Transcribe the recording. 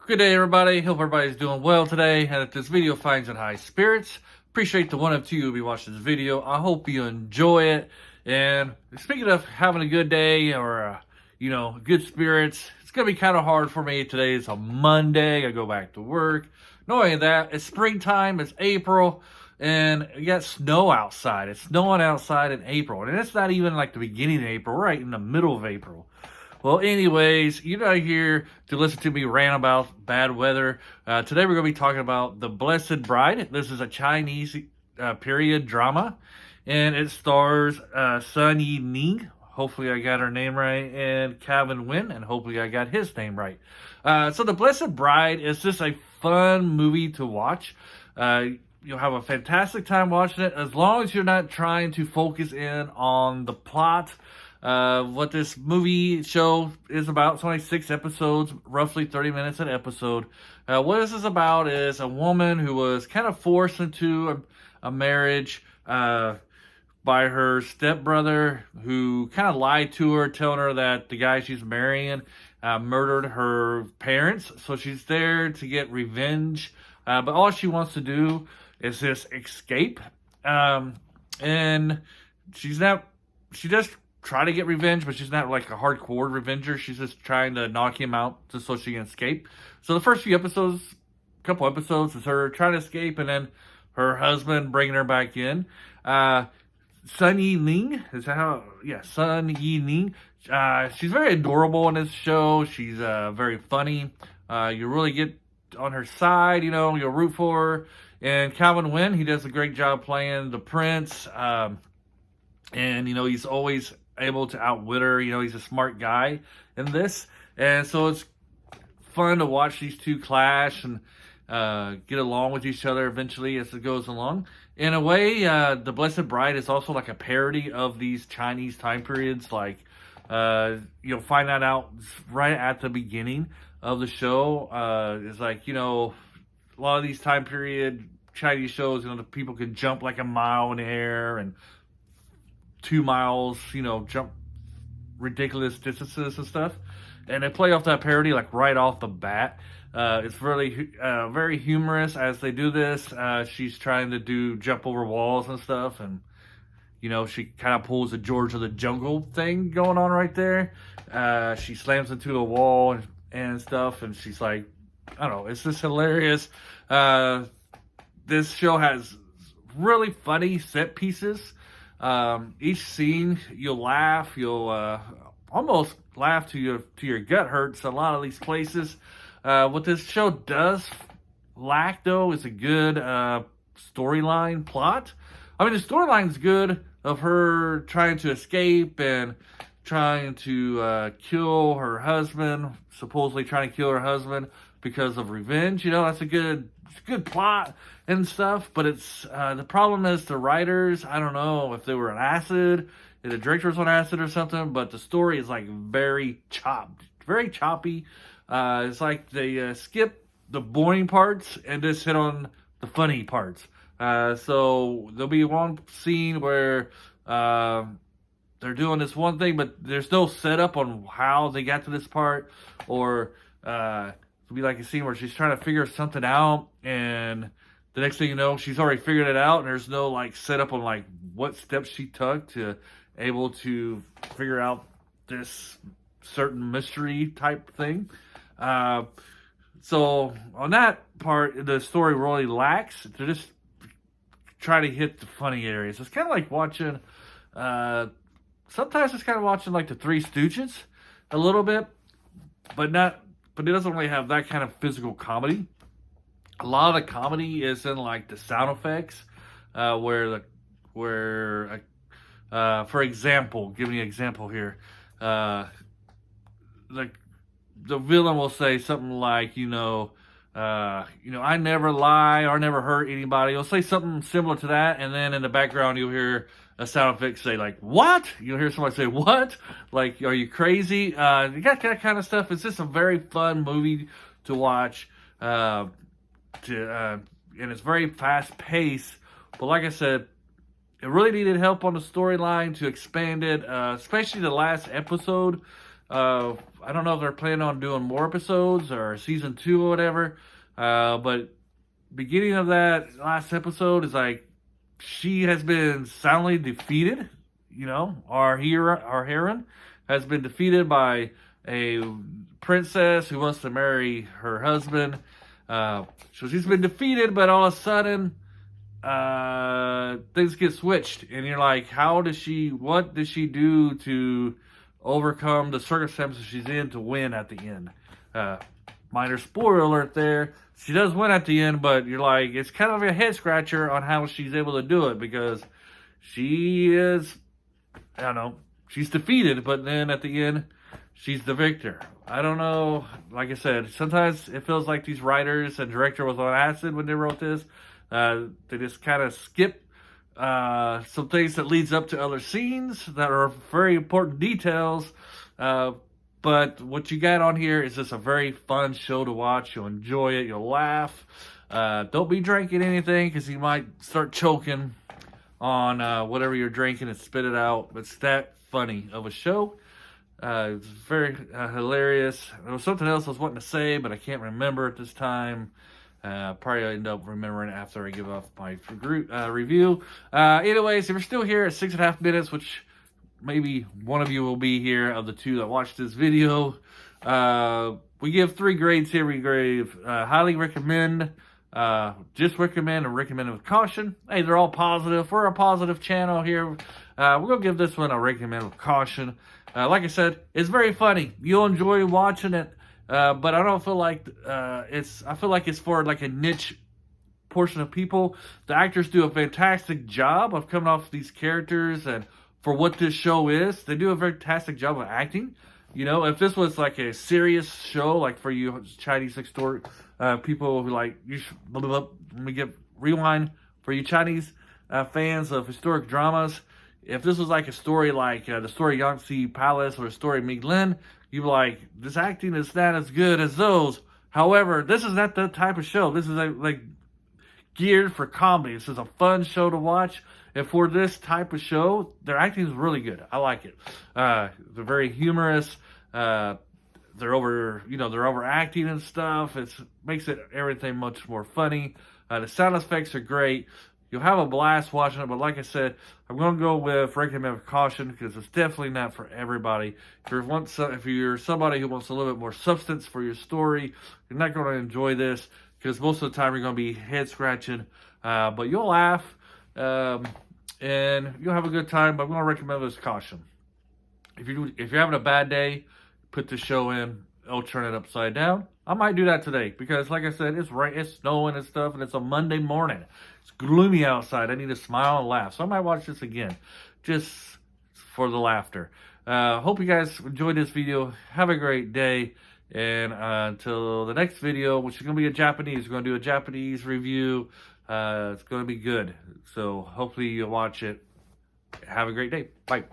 Good day, everybody. Hope everybody's doing well today, and that this video finds in high spirits. Appreciate the one of two who will be watching this video. I hope you enjoy it. And speaking of having a good day or, good spirits, it's going to be kind of hard for me. Today is a Monday. I go back to work. Knowing that, it's springtime, it's April, and you got snow outside. It's snowing outside in April, and it's not even like the beginning of April, we're right in the middle of April. Well, anyways, you're not here to listen to me rant about bad weather. Today we're going to be talking about The Blessed Bride. This is a Chinese period drama, and it stars Sun Yi-ning. Hopefully I got her name right, and Calvin Wynn, and hopefully I got his name right. So The Blessed Bride is just a fun movie to watch. You'll have a fantastic time watching it as long as you're not trying to focus in on the plot. What this movie show is about. It's only 6 episodes, roughly 30 minutes an episode. What this is about is a woman who was kind of forced into a marriage by her stepbrother, who kind of lied to her, telling her that the guy she's marrying murdered her parents. So she's there to get revenge, but all she wants to do is just escape. And she just try to get revenge, but she's not like a hardcore revenger. She's just trying to knock him out just so she can escape. So the first couple episodes is her trying to escape, and then her husband bringing her back in. Sun Yi-ning, Sun Yi-ning. She's very adorable in this show. She's very funny. You really get on her side, you'll root for her. And Calvin Wynn, he does a great job playing the prince. And, he's always able to outwit her. He's a smart guy in this. And so it's fun to watch these two clash and get along with each other eventually as it goes along. In a way, The Blessed Bride is also like a parody of these Chinese time periods. Like, you'll find that out right at the beginning of the show. It's like, a lot of these time period Chinese shows, the people can jump like a mile in the air and 2 miles, jump ridiculous distances and stuff. And they play off that parody like right off the bat. It's really very humorous as they do this. She's trying to jump over walls and stuff. And, she kind of pulls a George of the Jungle thing going on right there. She slams into a wall and stuff. And she's like, I don't know, it's just hilarious. This show has really funny set pieces. Each scene, you'll laugh. You'll almost laugh to your gut hurts. A lot of these places. What this show does lack, though, is a good storyline plot. I mean, the storyline's good of her trying to escape and trying to kill her husband. Supposedly trying to kill her husband because of revenge. That's a good plot and stuff, but it's the problem is the writers, I don't know if they were on acid, if the director was on acid or something, but the story is like very choppy. It's like they skip the boring parts and just hit on the funny parts. So there'll be one scene where they're doing this one thing, but there's no setup on how they got to this part, or it'll be like a scene where she's trying to figure something out, and the next thing you know, she's already figured it out, and there's no like setup on like what steps she took to able to figure out this certain mystery type thing. So on that part, the story really lacks. To just try to hit the funny areas. It's kind of like watching. Sometimes it's kind of watching like the Three Stooges a little bit, but not. But it doesn't really have that kind of physical comedy. A lot of the comedy is in like the sound effects, for example, give me an example here. Like the villain will say something like, I never lie or never hurt anybody. He'll say something similar to that, and then in the background you'll hear a sound effect say like, what? You'll hear somebody say, what? Like, are you crazy? You got that kind of stuff. It's just a very fun movie to watch. And it's very fast paced. But like I said, it really needed help on the storyline to expand it, especially the last episode. I don't know if they're planning on doing more episodes or season 2 or whatever. But beginning of that last episode is like she has been soundly defeated. You know, our heroine has been defeated by a princess who wants to marry her husband. So she's been defeated, but all of a sudden, things get switched, and you're like, what does she do to overcome the circumstances she's in to win at the end? Minor spoiler alert there. She does win at the end, but you're like, it's kind of a head scratcher on how she's able to do it, because she is, I don't know, she's defeated, but then at the end, she's the victor. I don't know. Like I said, sometimes it feels like these writers and director was on acid when they wrote this. They just kind of skip some things that leads up to other scenes that are very important details. But what you got on here is just a very fun show to watch. You'll enjoy it. You'll laugh. Don't be drinking anything, because you might start choking on whatever you're drinking and spit it out. It's that funny of a show. It's very hilarious. There was something else I was wanting to say, but I can't remember at this time. Probably end up remembering it after I give off my review. Anyways, if you're still here at 6.5 minutes, which maybe one of you will be here of the two that watched this video, we give 3 grades here. We grade highly recommend, just recommend, and recommend with caution. Hey, they're all positive. We're a positive channel here. We're going to give this one a recommend with caution. Like I said, it's very funny. You'll enjoy watching it. But I don't feel like I feel like it's for like a niche portion of people. The actors do a fantastic job of coming off these characters, and for what this show is, they do a fantastic job of acting. You know, if this was like a serious show, like for you Chinese historic people who like, let me get rewind for you Chinese fans of historic dramas. If this was like a story like the story of Yangtze Palace or the story of Ming, you'd be like, this acting is not as good as those. However, this is not that type of show. This is like geared for comedy. This is a fun show to watch. And for this type of show, their acting is really good. I like it. They're very humorous. They're overacting and stuff. It makes everything much more funny. The sound effects are great. You'll have a blast watching it, but like I said, I'm going to go with recommend with caution, because it's definitely not for everybody. If you're somebody who wants a little bit more substance for your story, you're not going to enjoy this, because most of the time you're going to be head scratching, but you'll laugh, and you'll have a good time. But I'm going to recommend this caution. If you're having a bad day, put the show in. It'll turn it upside down. I might do that today, because like I said, it's snowing and stuff, and it's a Monday morning. It's gloomy outside. I need to smile and laugh. So I might watch this again, just for the laughter. Hope you guys enjoyed this video. Have a great day. And until the next video, which is going to be a Japanese. We're going to do a Japanese review. It's going to be good. So hopefully you'll watch it. Have a great day. Bye.